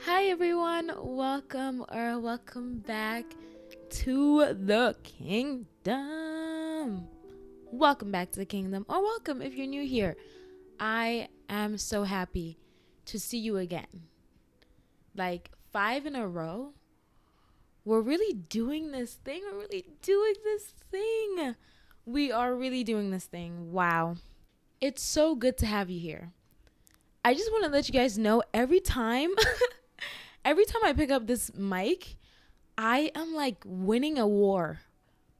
Hi everyone, welcome back to the kingdom. Welcome back to the kingdom, or welcome if you're new here. I am so happy to see you again. Like 5 in a row. We're really doing this thing. We're really doing this thing. We are really doing this thing. Wow. It's so good to have you here. I just want to let you guys know every time I pick up this mic, I am like winning a war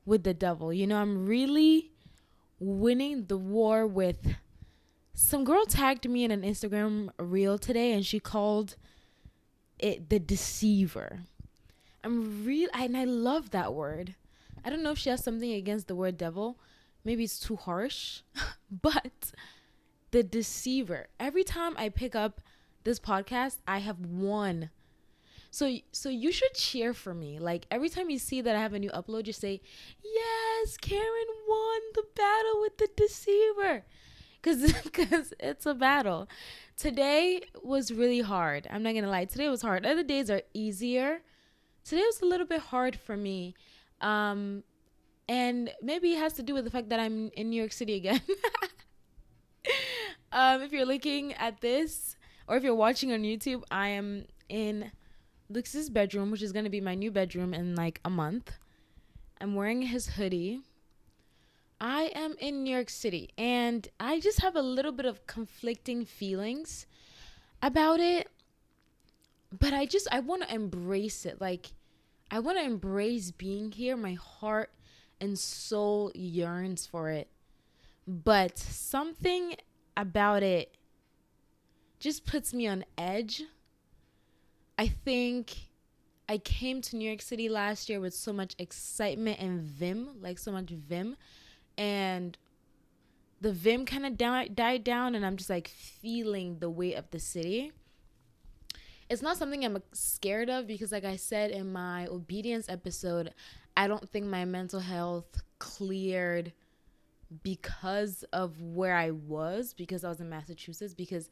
with the devil. I'm really winning the war with some girl tagged me in an Instagram reel today and she called it the deceiver. And I love that word. I don't know if she has something against the word devil. Maybe it's too harsh, but the deceiver. Every time I pick up this podcast, I have won. So you should cheer for me. Like every time you see that I have a new upload, just say, "Yes, Karen won the battle with the deceiver." Cuz it's a battle. Today was really hard. I'm not going to lie. Today was hard. Other days are easier. Today was a little bit hard for me. Um and maybe it has to do with the fact that I'm in New York City again. If you're looking at this or if you're watching on YouTube, I am in Lux's bedroom, which is going to be my new bedroom in like a month. I'm wearing his hoodie. I am in New York City and I just have a little bit of conflicting feelings about it, but I want to embrace it. Like I want to embrace being here. My heart and soul yearns for it. But something about it just puts me on edge. I think I came to New York City last year with so much excitement and vim, like so much vim. And the vim kind of died down, and I'm just like feeling the weight of the city. It's not something I'm scared of because, like I said in my obedience episode, I don't think my mental health cleared because of where I was, because I was in Massachusetts, because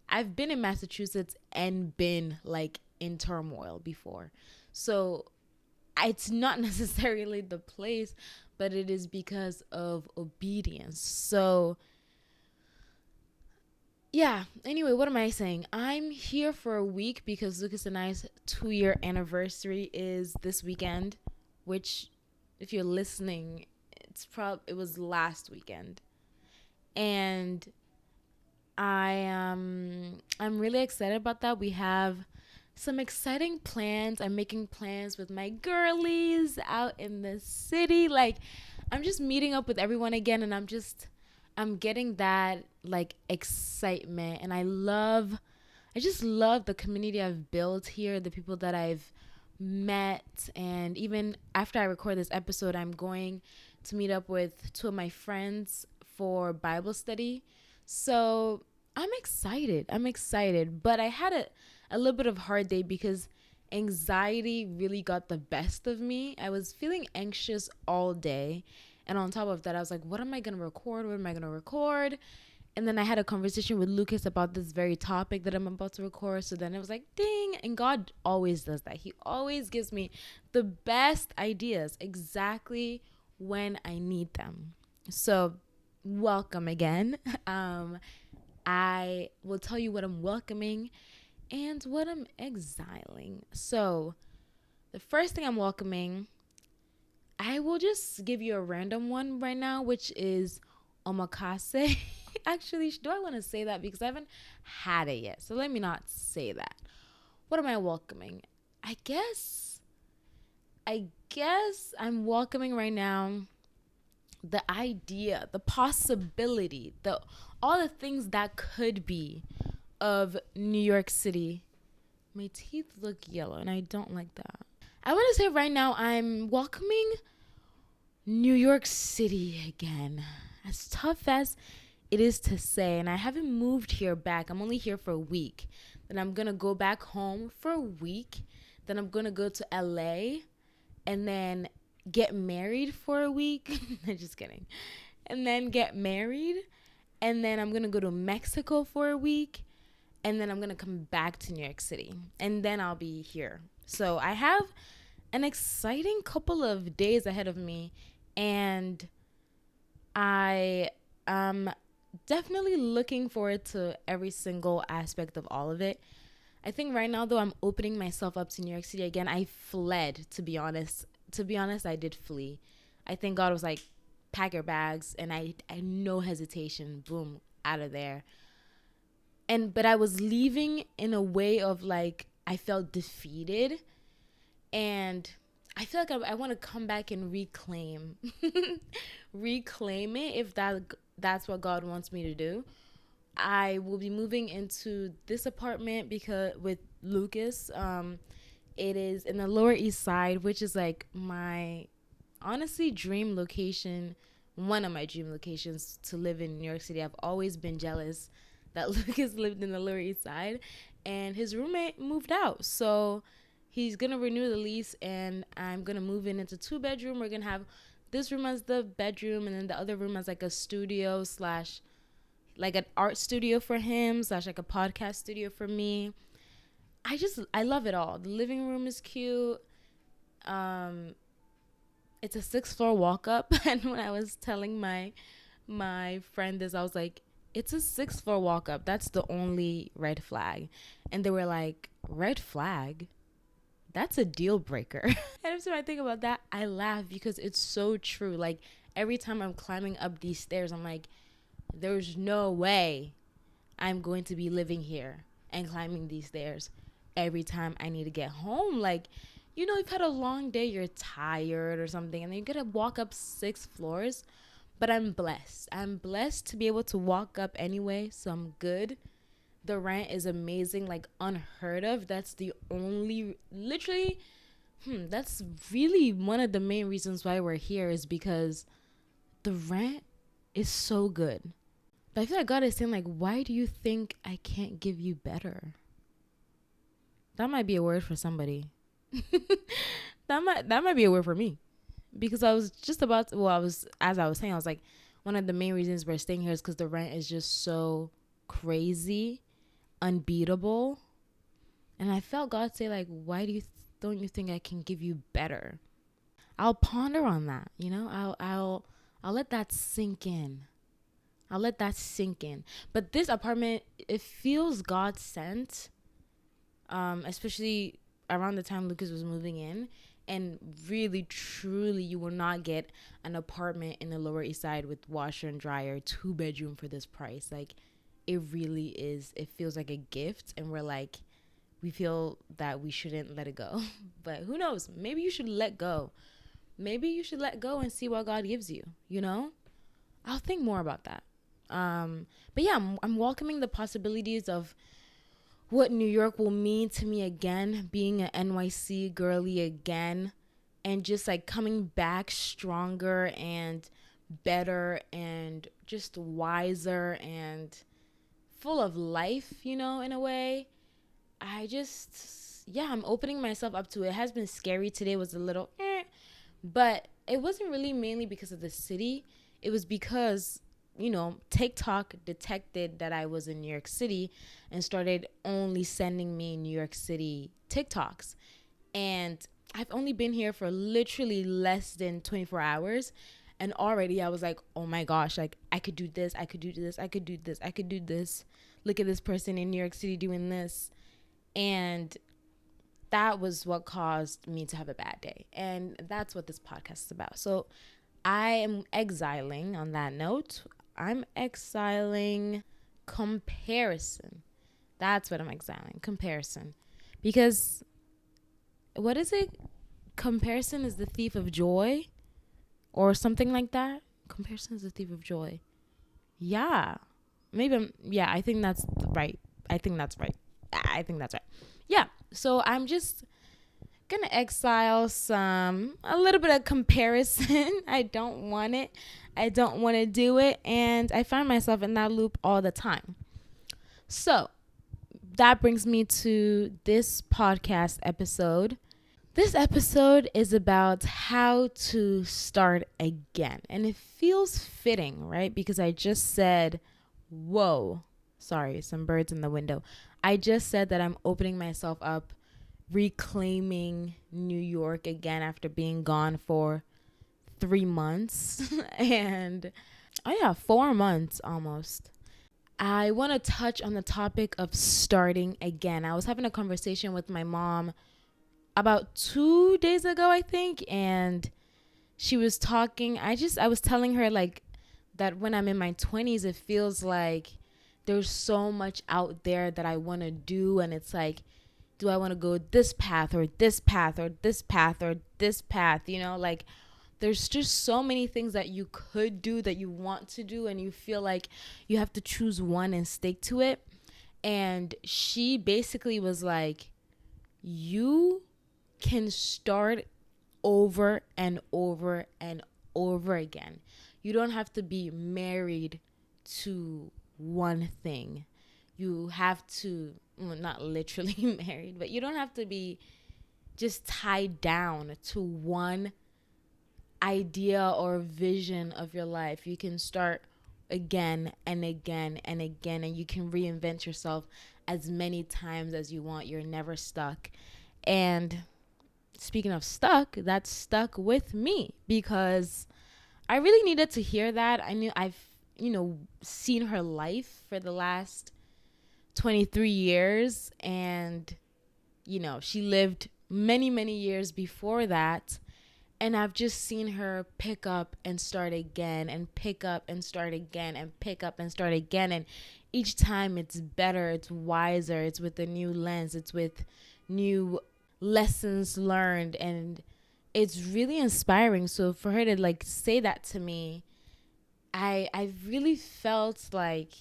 I've been in Massachusetts and been like in turmoil before. So it's not necessarily the place, but it is because of obedience. So yeah, anyway, what am I saying? I'm here for a week because Lucas and I's 2-year anniversary is this weekend, which if you're listening, it was last weekend. And I'm really excited about that. We have some exciting plans. I'm making plans with my girlies out in the city. Like I'm just meeting up with everyone again, and I'm getting that like excitement, and I just love the community I've built here, the people that I've met. And even after I record this episode, I'm going to meet up with two of my friends for Bible study. So I'm excited. I'm excited. But I had a little bit of a hard day because anxiety really got the best of me. I was feeling anxious all day. And on top of that, I was like, what am I going to record? What am I going to record? And then I had a conversation with Lucas about this very topic that I'm about to record. So then it was like, ding. And God always does that. He always gives me the best ideas exactly when I need them. So welcome again. I will tell you what I'm welcoming and what I'm exiling. So the first thing I'm welcoming, I will just give you a random one right now, which is omakase. Actually, do I want to say that? Because I haven't had it yet. So let me not say that. What am I welcoming? I guess I'm welcoming right now the idea, the possibility, the all the things that could be of New York City. My teeth look yellow and I don't like that. I want to say right now I'm welcoming New York City again. As tough as it is to say, and I haven't moved here back. I'm only here for a week. Then I'm going to go back home for a week. Then I'm going to go to LA and then get married for a week. Just kidding. And then get married. And then I'm going to go to Mexico for a week. and then I'm going to come back to New York City, and then I'll be here. So I have an exciting couple of days ahead of me, and I am definitely looking forward to every single aspect of all of it. I think right now, though, I'm opening myself up to New York City again. I fled, to be honest. To be honest, I did flee. I think God was like, pack your bags, and I no hesitation, boom, out of there. But I was leaving in a way of like, I felt defeated, and I feel like I want to come back and reclaim it, if that's what God wants me to do. I will be moving into this apartment because with Lucas, it is in the Lower East Side, which is like my honestly dream location, one of my dream locations to live in New York City. I've always been jealous that Lucas lived in the Lower East Side, and his roommate moved out. So he's gonna renew the lease, and I'm gonna move in into 2-bedroom. We're gonna have this room as the bedroom, and then the other room as like a studio slash like an art studio for him slash like a podcast studio for me. I love it all. The living room is cute. It's a 6th floor walk up, and when I was telling my friend this, I was like, it's a 6th floor walk up. That's the only red flag. And they were like, red flag? That's a deal breaker. And every time I think about that, I laugh because it's so true. Like every time I'm climbing up these stairs, I'm like, there's no way I'm going to be living here and climbing these stairs every time I need to get home. Like, you know, you've had a long day, you're tired or something, and then you gotta walk up 6 floors. But I'm blessed. I'm blessed to be able to walk up anyway, so I'm good. The rent is amazing, like unheard of. That's the only, literally, that's really one of the main reasons why we're here, is because the rent is so good. But I feel like God is saying, like, why do you think I can't give you better? That might be a word for somebody. that might be a word for me. Because I was just about to, as I was saying, I was like, one of the main reasons we're staying here is because the rent is just so crazy, unbeatable. And I felt God say, like, why don't you think I can give you better? I'll ponder on that, you know? I'll let that sink in. But this apartment, it feels God sent, especially around the time Lucas was moving in. And really, truly, you will not get an apartment in the Lower East Side with washer and dryer, 2-bedroom for this price. Like, it really is. It feels like a gift. And we're like, we feel that we shouldn't let it go. But who knows? Maybe you should let go. Maybe you should let go and see what God gives you, you know? I'll think more about that. But yeah, I'm welcoming the possibilities of what New York will mean to me again, being an NYC girly again, and just like coming back stronger and better and just wiser and full of life, you know, in a way. I'm opening myself up to it. It has been scary. Today was a little but it wasn't really mainly because of the city. It was because, you know, TikTok detected that I was in New York City and started only sending me New York City TikToks. And I've only been here for literally less than 24 hours. And already I was like, oh my gosh, like I could do this. I could do this. I could do this. I could do this. Look at this person in New York City doing this. And that was what caused me to have a bad day. And that's what this podcast is about. So I am exiling, on that note, I'm exiling comparison. That's what I'm exiling, comparison. Because, what is it? Comparison is the thief of joy? Or something like that? Comparison is the thief of joy. Yeah. I think that's right. Yeah. So I'm just gonna exile a little bit of comparison. I don't want it. I don't want to do it. And I find myself in that loop all the time. So that brings me to this podcast episode. This episode is about how to start again. And it feels fitting, right? Because I just said, whoa, Sorry, some birds in the window. I just said that I'm opening myself up, reclaiming New York again after being gone for 3 months. And oh yeah, 4 months almost. I want to touch on the topic of starting again. I was having a conversation with my mom about 2 days ago, I think, and she was talking. I was telling her like that when I'm in my 20s, it feels like there's so much out there that I want to do, and it's like, do I want to go this path or this path or this path or this path, like there's just so many things that you could do, that you want to do, and you feel like you have to choose one and stick to it. And she basically was like, you can start over and over and over again. You don't have to be married to one thing. You have to, well, not literally married, but you don't have to be just tied down to one idea or vision of your life. You can start again and again and again, and you can reinvent yourself as many times as you want. You're never stuck. And speaking of stuck, that stuck with me because I really needed to hear that. I've seen her life for the last 23 years, and she lived many years before that. And I've just seen her pick up and start again, and pick up and start again, and pick up and start again. And each time it's better, it's wiser, it's with a new lens, it's with new lessons learned. And it's really inspiring. So for her to like say that to me, I really felt like,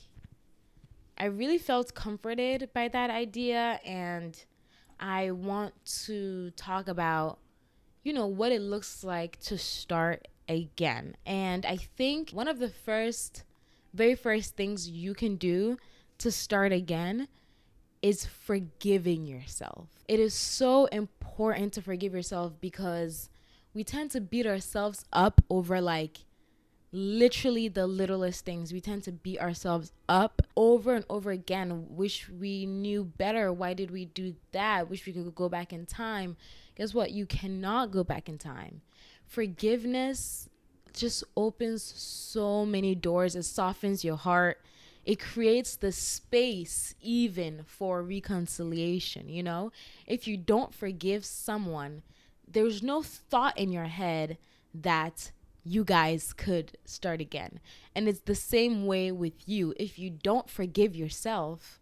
I really felt comforted by that idea. And I want to talk about what it looks like to start again. And I think one of the very first things you can do to start again is forgiving yourself. It is so important to forgive yourself because we tend to beat ourselves up over like literally the littlest things. We tend to beat ourselves up over and over again. Wish we knew better. Why did we do that? Wish we could go back in time. Guess what? You cannot go back in time. Forgiveness just opens so many doors. It softens your heart. It creates the space even for reconciliation. If you don't forgive someone, there's no thought in your head that you guys could start again. And it's the same way with you. If you don't forgive yourself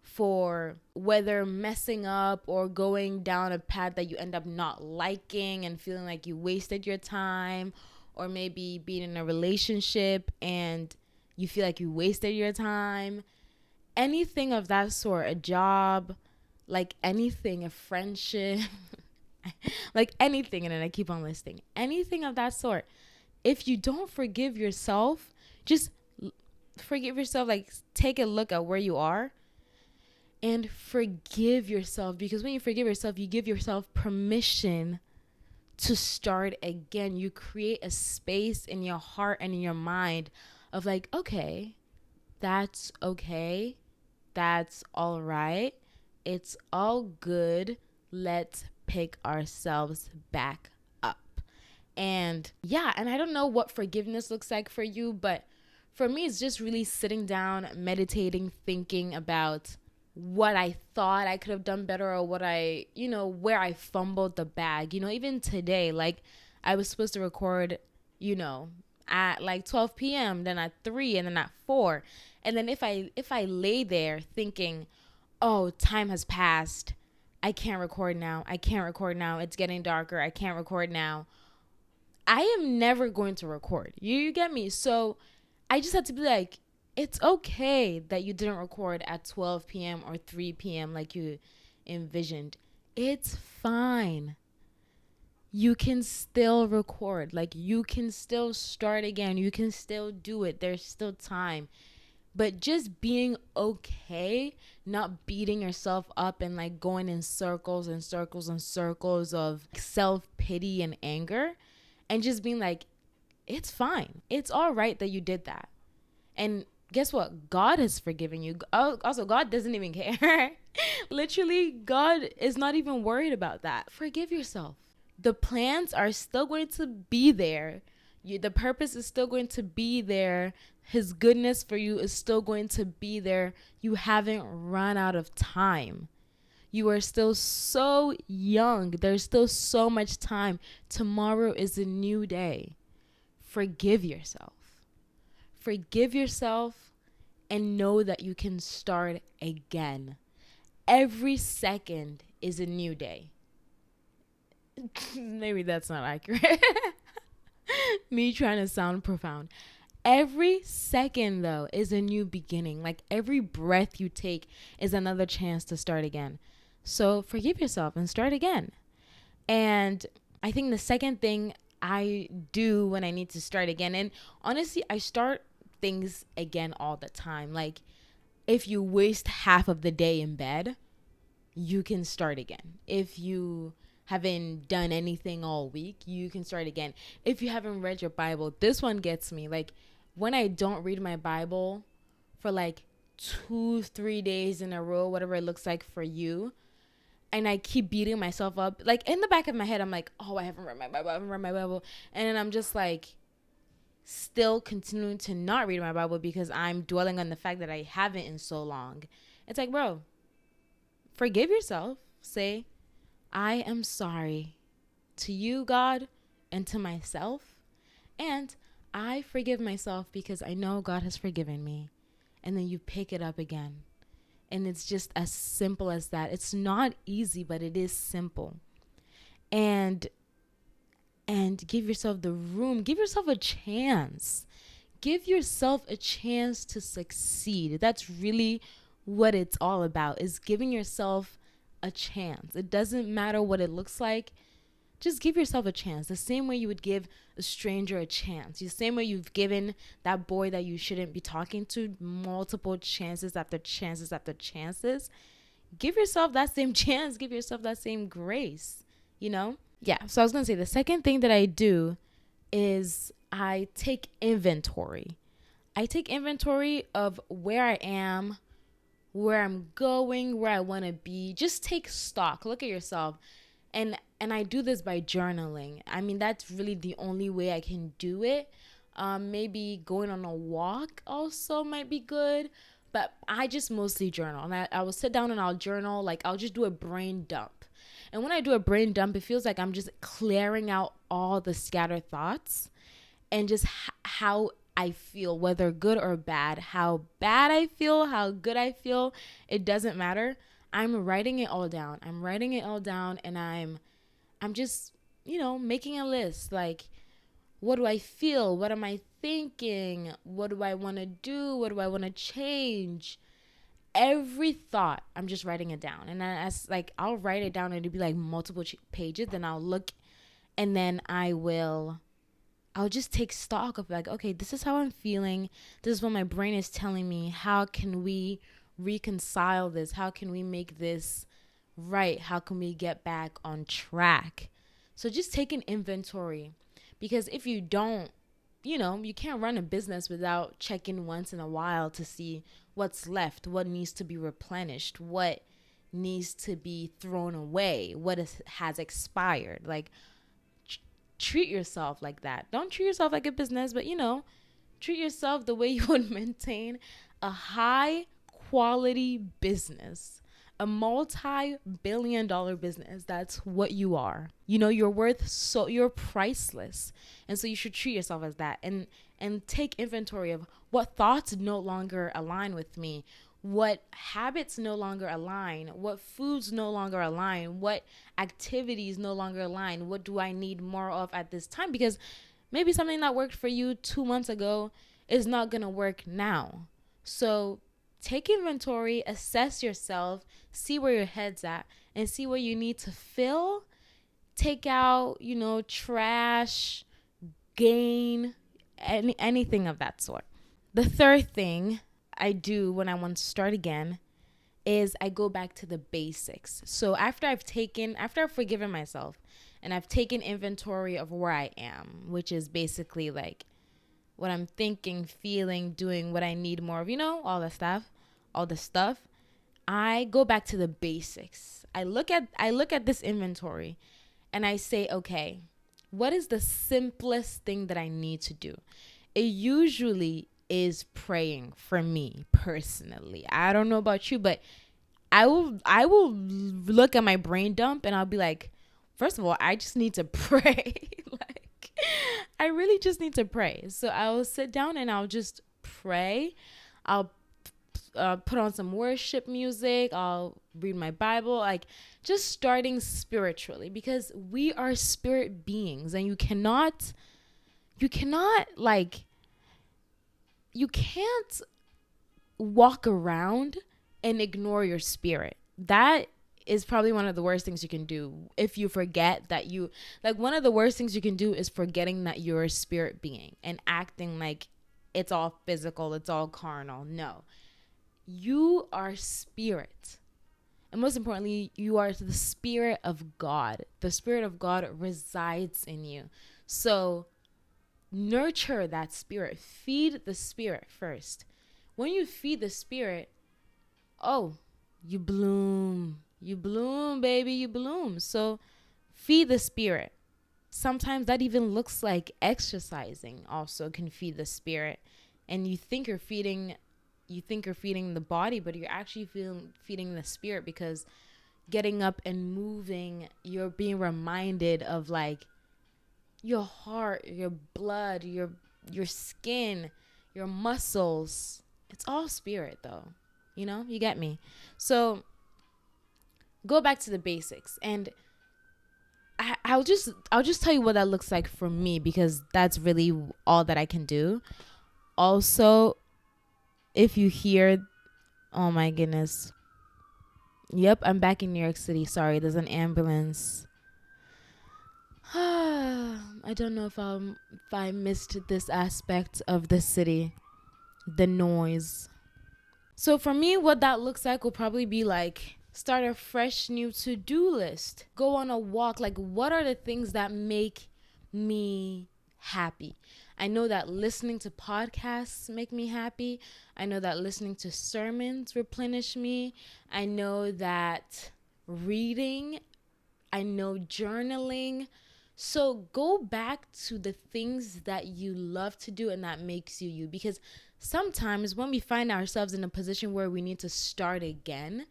for whether messing up or going down a path that you end up not liking and feeling like you wasted your time, or maybe being in a relationship and you feel like you wasted your time, anything of that sort, a job, like anything, a friendship, like anything, and then I keep on listing, anything of that sort. If you don't forgive yourself, just forgive yourself, like take a look at where you are and forgive yourself. Because when you forgive yourself, you give yourself permission to start again. You create a space in your heart and in your mind of like, okay, that's okay. That's all right. It's all good. Let's pick ourselves back up. And yeah, and I don't know what forgiveness looks like for you, but for me, it's just really sitting down, meditating, thinking about what I thought I could have done better, or what where I fumbled the bag. Even today, like I was supposed to record, at like 12 p.m., then at 3, and then at 4. And then if I lay there thinking, oh, time has passed, I can't record now. It's getting darker. I can't record now. I am never going to record. You get me? So I just had to be like, it's okay that you didn't record at 12 p.m. or 3 p.m. like you envisioned. It's fine. You can still record. Like, you can still start again. You can still do it. There's still time. But just being okay, not beating yourself up and like going in circles and circles and circles of self-pity and anger, and just being like, it's fine. It's all right that you did that. And guess what? God has forgiven you. Also, God doesn't even care. Literally, God is not even worried about that. Forgive yourself. The plans are still going to be there. The purpose is still going to be there. His goodness for you is still going to be there. You haven't run out of time. You are still so young. There's still so much time. Tomorrow is a new day. Forgive yourself. Forgive yourself and know that you can start again. Every second is a new day. Maybe that's not accurate. Me trying to sound profound. Every second, though, is a new beginning. Like every breath you take is another chance to start again. So forgive yourself and start again. And I think the second thing I do when I need to start again, and honestly, I start things again all the time. Like if you waste half of the day in bed, you can start again. If you haven't done anything all week, you can start again. If you haven't read your Bible, this one gets me. Like when I don't read my Bible for like 2-3 days in a row, whatever it looks like for you, and I keep beating myself up, like in the back of my head, I'm like, oh, I haven't read my Bible. And then I'm just like still continuing to not read my Bible because I'm dwelling on the fact that I haven't in so long. It's like, bro, forgive yourself. Say, I am sorry to you, God, and to myself. And I forgive myself because I know God has forgiven me. And then you pick it up again. And it's just as simple as that. It's not easy, but it is simple. And give yourself the room. Give yourself a chance. Give yourself a chance to succeed. That's really what it's all about, is giving yourself a chance. It doesn't matter what it looks like. Just give yourself a chance. The same way you would give a stranger a chance. The same way you've given that boy that you shouldn't be talking to multiple chances after chances after chances. Give yourself that same chance. Give yourself that same grace, you know? Yeah, so I was going to say the second thing that I do is I take inventory. I take inventory of where I am, where I'm going, where I want to be. Just take stock. Look at yourself. And I do this by journaling. I mean, that's really the only way I can do it. Maybe going on a walk also might be good. But I just mostly journal. And I will sit down and I'll journal. Like, I'll just do a brain dump. And when I do a brain dump, it feels like I'm just clearing out all the scattered thoughts and just how I feel, whether good or bad. How bad I feel, how good I feel, it doesn't matter. I'm writing it all down. And I'm just, making a list. Like, what do I feel? What am I thinking? What do I want to do? What do I want to change? Every thought, I'm just writing it down. And I'll write it down and it'll be like multiple pages. Then I'll look and then I'll just take stock of like, okay, this is how I'm feeling. This is what my brain is telling me. How can we reconcile this? How can we make this right? How can we get back on track? So just take an inventory, because if you don't, you can't run a business without checking once in a while to see what's left, what needs to be replenished, what needs to be thrown away, what has expired. Like, treat yourself like that. Don't treat yourself like a business, but treat yourself the way you would maintain a high quality business, a multi-billion-dollar business. That's what you are. You're you're priceless. And so you should treat yourself as that, and take inventory of what thoughts no longer align with me, what habits no longer align, what foods no longer align, what activities no longer align, what do I need more of at this time? Because maybe something that worked for you 2 months ago is not going to work now. So take inventory, assess yourself, see where your head's at, and see where you need to fill, take out, trash, gain, anything of that sort. The third thing I do when I want to start again is I go back to the basics. So after I've forgiven myself and I've taken inventory of where I am, which is basically like, what I'm thinking, feeling, doing, what I need more of, all the stuff, I go back to the basics. I look at this inventory and I say, okay, what is the simplest thing that I need to do? It usually is praying for me personally. I don't know about you, but I will look at my brain dump and I'll be like, first of all, I just need to pray. Like, I really just need to pray. So I'll sit down and I'll just pray. I'll put on some worship music. I'll read my Bible, like just starting spiritually, because we are spirit beings, and you cannot like, you can't walk around and ignore your spirit. That is probably one of the worst things you can do. If you forget that you, like, one of the worst things you can do is forgetting that you're a spirit being and acting like it's all physical, it's all carnal. No, you are spirit. And most importantly, you are the spirit of God. The spirit of God resides in you. So nurture that spirit. Feed the spirit first. When you feed the spirit, oh, you bloom. You bloom, baby, you bloom. So feed the spirit. Sometimes that even looks like exercising also can feed the spirit. And you think you're feeding the body, but you're actually feeding the spirit, because getting up and moving, you're being reminded of like your heart, your blood, your skin, your muscles. It's all spirit though. You get me? So go back to the basics, and I'll just tell you what that looks like for me, because that's really all that I can do. Also, if you hear, oh my goodness. Yep, I'm back in New York City. Sorry, there's an ambulance. I don't know if I missed this aspect of the city, the noise. So for me, what that looks like will probably be like, start a fresh new to-do list. Go on a walk. Like, what are the things that make me happy? I know that listening to podcasts make me happy. I know that listening to sermons replenish me. I know that reading, I know journaling. So go back to the things that you love to do and that makes you you. Because sometimes when we find ourselves in a position where we need to start again,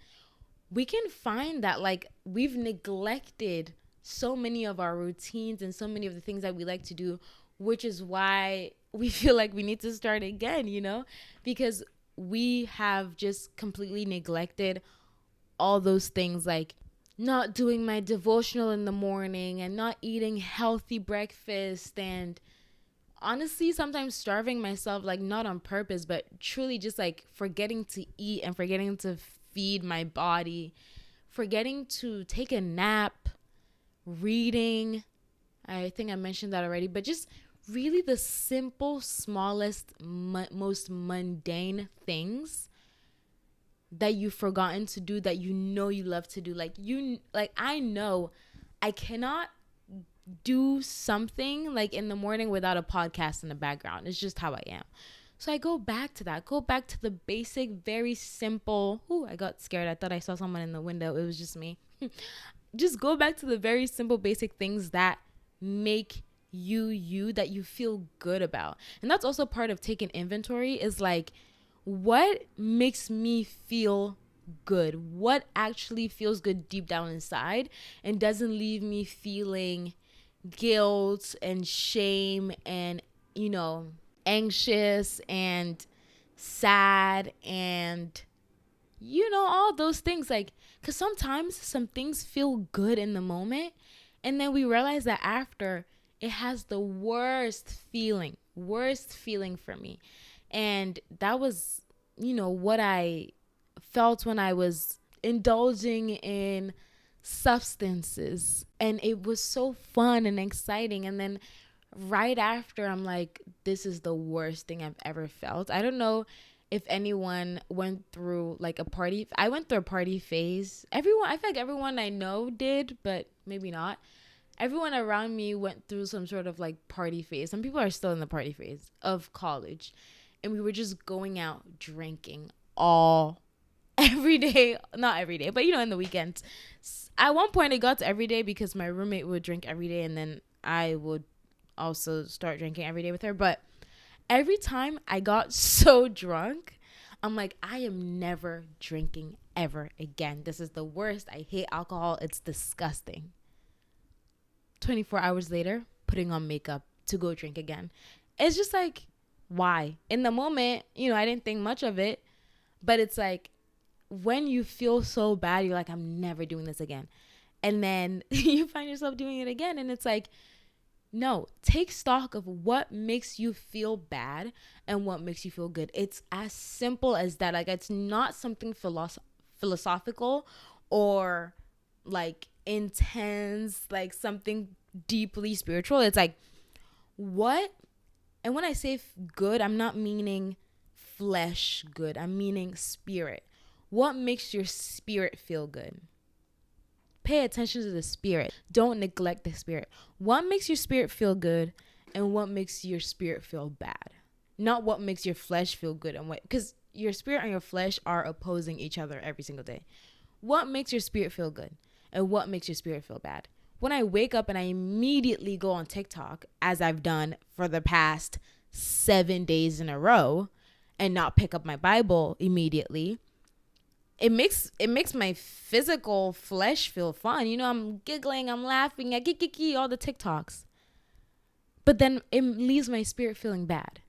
we can find that like we've neglected so many of our routines and so many of the things that we like to do, which is why we feel like we need to start again, because we have just completely neglected all those things, like not doing my devotional in the morning and not eating healthy breakfast, and honestly sometimes starving myself, like not on purpose, but truly just like forgetting to eat and forgetting to feed my body, forgetting to take a nap, reading. I think I mentioned that already, but just really the simple, smallest, most mundane things that you've forgotten to do, that you love to do. Like I know I cannot do something like in the morning without a podcast in the background. It's just how I am. So I go back to that. Go back to the basic, very simple. Ooh, I got scared. I thought I saw someone in the window. It was just me. Just go back to the very simple, basic things that make you, that you feel good about. And that's also part of taking inventory, is like, what makes me feel good? What actually feels good deep down inside and doesn't leave me feeling guilt and shame and, anxious and sad and, all those things. Like, because sometimes some things feel good in the moment, and then we realize that after, it has the worst feeling for me. And that was, what I felt when I was indulging in substances. And it was so fun and exciting. And then right after, I'm like, this is the worst thing I've ever felt. I don't know if anyone went through like a party. I went through a party phase. I feel like everyone I know did, but maybe not. everyone around me went through some sort of like party phase. Some people are still in the party phase of college. And we were just going out drinking all every day. Not every day, but in the weekends. At one point, it got to every day because my roommate would drink every day, and then I would also start drinking every day with her. But every time I got so drunk, I'm like, I am never drinking ever again. This is the worst. I hate alcohol. It's disgusting. 24 hours later, putting on makeup to go drink again. It's just like, why? In the moment, I didn't think much of it, but it's like when you feel so bad, you're like, I'm never doing this again. And then you find yourself doing it again. And it's like, no, take stock of what makes you feel bad and what makes you feel good. It's as simple as that. Like, it's not something philosophical or like intense, like something deeply spiritual. It's like, what? And when I say good, I'm not meaning flesh good. I'm meaning spirit. What makes your spirit feel good? Pay attention to the spirit. Don't neglect the spirit. What makes your spirit feel good and what makes your spirit feel bad? Not what makes your flesh feel good and what, because your spirit and your flesh are opposing each other every single day. What makes your spirit feel good and what makes your spirit feel bad? When I wake up and I immediately go on TikTok, as I've done for the past 7 days in a row, and not pick up my Bible immediately, it makes my physical flesh feel fun. I'm giggling, I'm laughing, I kiki all the TikToks. But then it leaves my spirit feeling bad.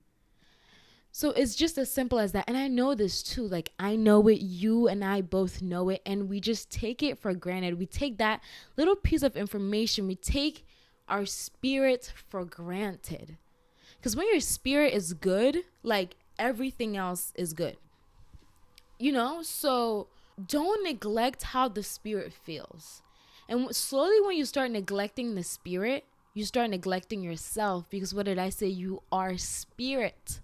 So it's just as simple as that. And I know this too. Like, I know it, you and I both know it, and we just take it for granted. We take that little piece of information, we take our spirit for granted. Because when your spirit is good, like, everything else is good. So don't neglect how the spirit feels. And slowly when you start neglecting the spirit, you start neglecting yourself. Because what did I say? You are spirit.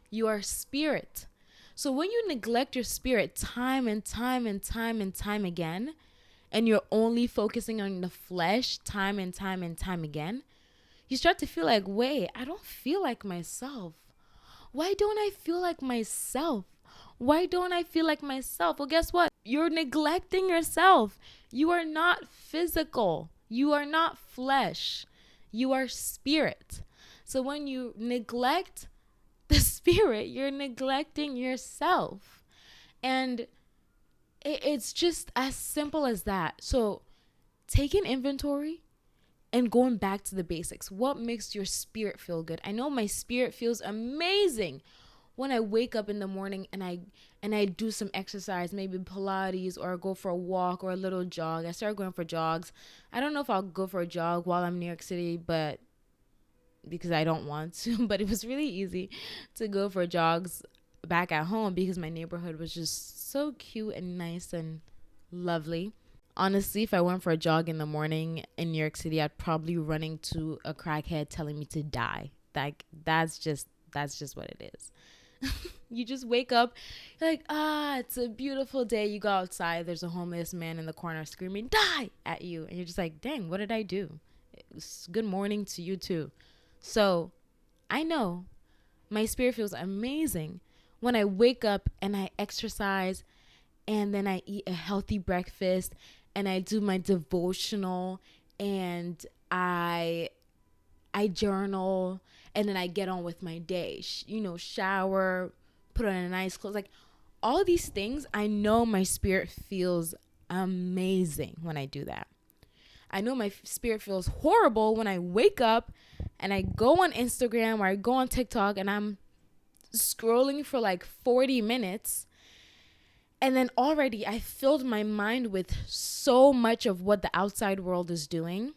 You are spirit. So when you neglect your spirit time and time and time and time again, and you're only focusing on the flesh time and time and time again, you start to feel like, wait, I don't feel like myself. Why don't I feel like myself? Why don't I feel like myself? Well, guess what? You're neglecting yourself. You are not physical. You are not flesh. You are spirit. So when you neglect the spirit, you're neglecting yourself. And it's just as simple as that. So taking inventory and going back to the basics. What makes your spirit feel good? I know my spirit feels amazing when I wake up in the morning and I do some exercise, maybe Pilates, or go for a walk or a little jog. I started going for jogs. I don't know if I'll go for a jog while I'm in New York City, but because I don't want to, but it was really easy to go for jogs back at home because my neighborhood was just so cute and nice and lovely. Honestly, if I went for a jog in the morning in New York City, I'd probably run into a crackhead telling me to die. Like, that's just what it is. You just wake up, you're like, it's a beautiful day. You go outside, there's a homeless man in the corner screaming, die, at you. And you're just like, dang, what did I do? Good morning to you too. So I know my spirit feels amazing when I wake up and I exercise and then I eat a healthy breakfast and I do my devotional and I journal and then I get on with my day. Shower, put on a nice clothes. Like, all these things, I know my spirit feels amazing when I do that. I know my spirit feels horrible when I wake up and I go on Instagram or I go on TikTok and I'm scrolling for like 40 minutes. And then already I filled my mind with so much of what the outside world is doing.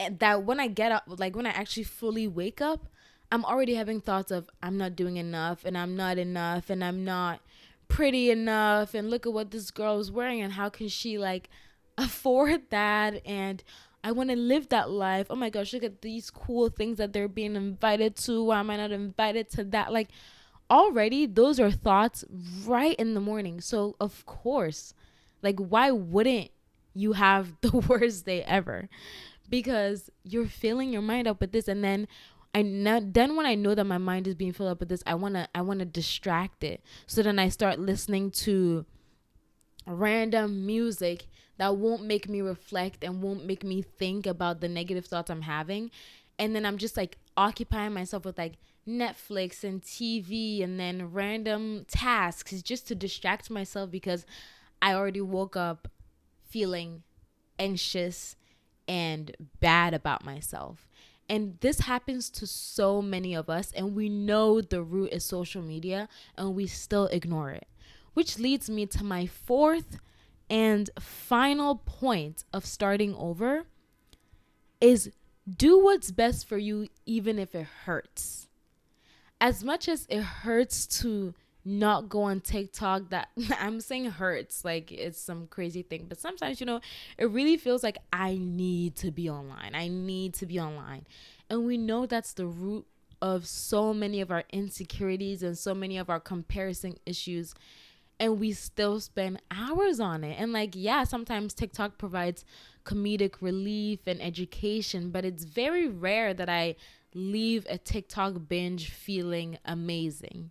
And that when I get up, like when I actually fully wake up, I'm already having thoughts of I'm not doing enough and I'm not enough and I'm not pretty enough. And look at what this girl is wearing and how can she like afford that? And I want to live that life. Oh my gosh, look at these cool things that they're being invited to. Why am I not invited to that? Like, already those are thoughts right in the morning. So of course, like, why wouldn't you have the worst day ever? because you're filling your mind up with this, and then then when I know that my mind is being filled up with this, I wanna distract it. So then I start listening to random music that won't make me reflect and won't make me think about the negative thoughts I'm having. And then I'm just like occupying myself with like Netflix and TV and then random tasks just to distract myself, because I already woke up feeling anxious and bad about myself. And this happens to so many of us, and we know the root is social media, and we still ignore it. Which leads me to my fourth and final point of starting over is do what's best for you, even if it hurts. As much as it hurts to not go on TikTok, that I'm saying hurts like it's some crazy thing, but sometimes, it really feels like I need to be online. I need to be online. And we know that's the root of so many of our insecurities and so many of our comparison issues. And we still spend hours on it. And like, yeah, sometimes TikTok provides comedic relief and education, but it's very rare that I leave a TikTok binge feeling amazing.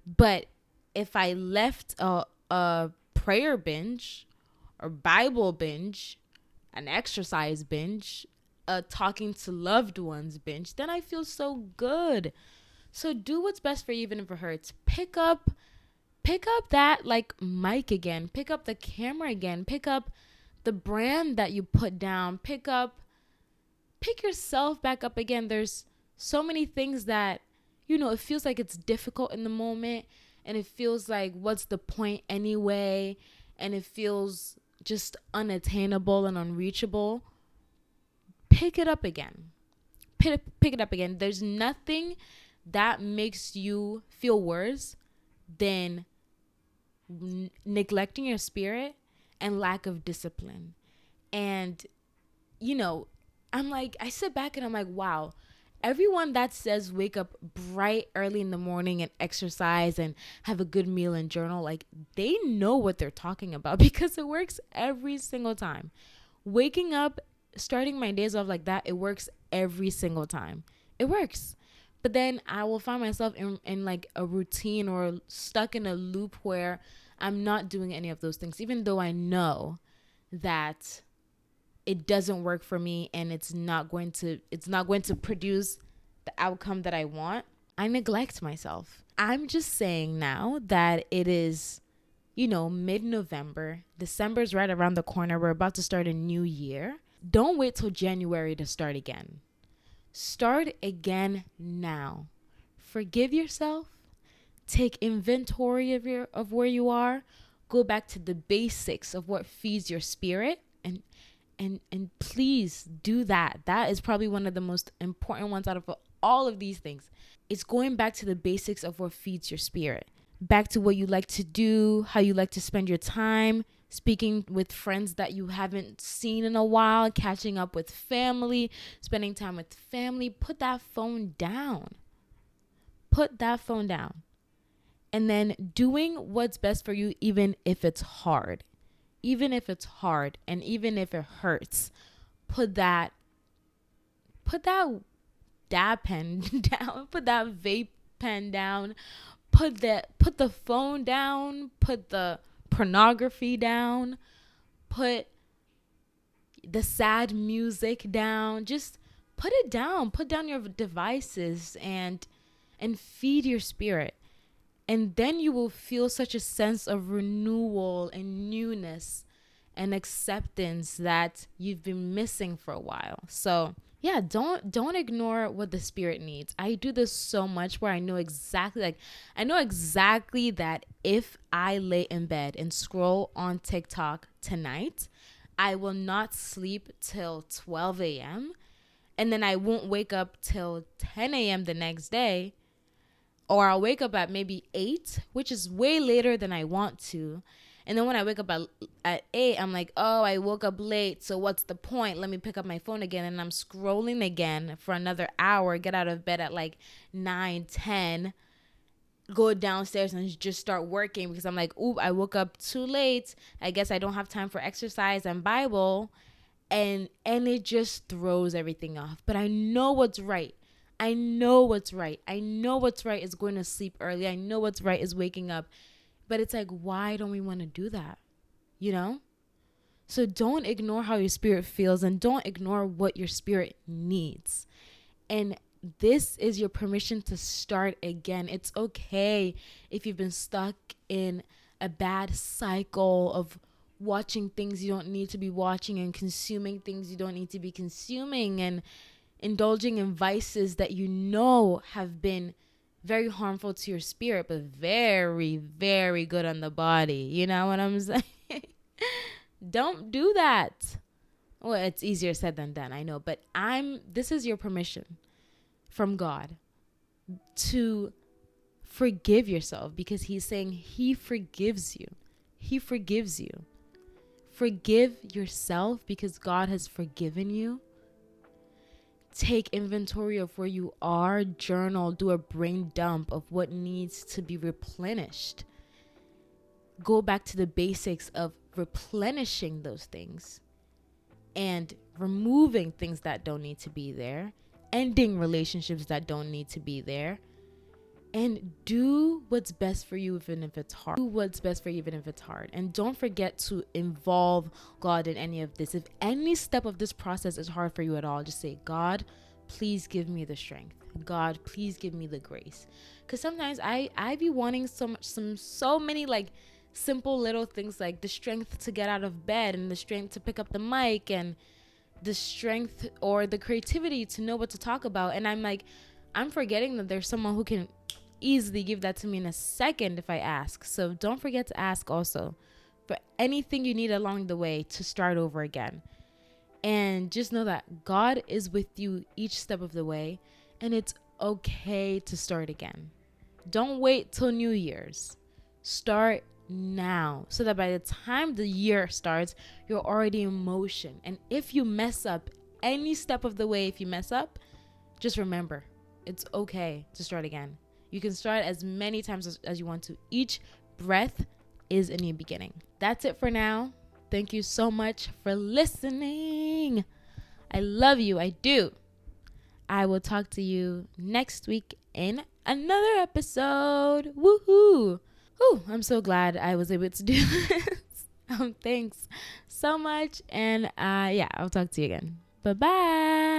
But if I left a prayer binge or Bible binge, an exercise binge, a talking to loved ones binge, then I feel so good. So do what's best for you, even if it hurts. Pick up that like mic again. Pick up the camera again. Pick up the brand that you put down. Pick yourself back up again. There's so many things that, it feels like it's difficult in the moment, and it feels like what's the point anyway, and it feels just unattainable and unreachable. Pick it up again. Pick it up again. There's nothing that makes you feel worse than neglecting your spirit and lack of discipline. And I'm like, I sit back and I'm like, wow, everyone that says wake up bright early in the morning and exercise and have a good meal and journal, like they know what they're talking about, because it works every single time. Waking up, starting my days off like that, it works every single time. It works. But then I will find myself in like a routine or stuck in a loop where I'm not doing any of those things, even though I know that it doesn't work for me and it's not going to produce the outcome that I want. I neglect myself. I'm just saying now that it is, mid-November. December's right around the corner. We're about to start a new year. Don't wait till January to start again. Start again now. Forgive yourself. Take inventory of where you are. Go back to the basics of what feeds your spirit, and please do that. That is probably one of the most important ones out of all of these things. It's going back to the basics of what feeds your spirit. Back to what you like to do, how you like to spend your time, speaking with friends that you haven't seen in a while, catching up with family, spending time with family. Put that phone down. Put that phone down. And then doing what's best for you, even if it's hard. Even if it's hard and even if it hurts. Put that dab pen down. Put that vape pen down. Put the phone down. Put the pornography down. Put the sad music down. Just put it down. Put down your devices and feed your spirit. And then you will feel such a sense of renewal and newness and acceptance that you've been missing for a while. So yeah, don't ignore what the spirit needs. I do this so much where I know exactly that if I lay in bed and scroll on TikTok tonight, I will not sleep till 12 a.m. and then I won't wake up till 10 a.m. the next day. Or I'll wake up at maybe 8, which is way later than I want to. And then when I wake up at 8, I'm like, oh, I woke up late. So what's the point? Let me pick up my phone again. And I'm scrolling again for another hour. Get out of bed at like 9, 10. Go downstairs and just start working because I'm like, ooh, I woke up too late. I guess I don't have time for exercise and Bible. and it just throws everything off. But I know what's right. I know what's right. I know what's right is going to sleep early. I know what's right is waking up. But it's like, why don't we want to do that? You know? So don't ignore how your spirit feels, and don't ignore what your spirit needs. And this is your permission to start again. It's okay if you've been stuck in a bad cycle of watching things you don't need to be watching and consuming things you don't need to be consuming and indulging in vices that you know have been very harmful to your spirit but very, very good on the body. You know what I'm saying? Don't do that. Well, it's easier said than done, I know, but this is your permission from God to forgive yourself, because he's saying he forgives you. He forgives you. Forgive yourself because God has forgiven you. Take inventory of where you are, journal, do a brain dump of what needs to be replenished. Go back to the basics of replenishing those things and removing things that don't need to be there, ending relationships that don't need to be there, and do what's best for you even if it's hard. Do what's best for you even if it's hard. And don't forget to involve God in any of this. If any step of this process is hard for you at all, just say, God, please give me the strength. God, please give me the grace. Because sometimes I be wanting so many like simple little things, like the strength to get out of bed and the strength to pick up the mic and the strength or the creativity to know what to talk about. And I'm forgetting that there's someone who can easily give that to me in a second if I ask. So don't forget to ask also for anything you need along the way to start over again. And just know that God is with you each step of the way, and it's okay to start again. Don't wait till New Year's. Start now, so that by the time the year starts, you're already in motion. And if you mess up any step of the way, if you mess up, just remember, it's okay to start again. You can start as many times as you want to. Each breath is a new beginning. That's it for now. Thank you so much for listening. I love you. I do. I will talk to you next week in another episode. Woohoo! Whew, I'm so glad I was able to do this. Thanks so much. And yeah, I'll talk to you again. Bye-bye.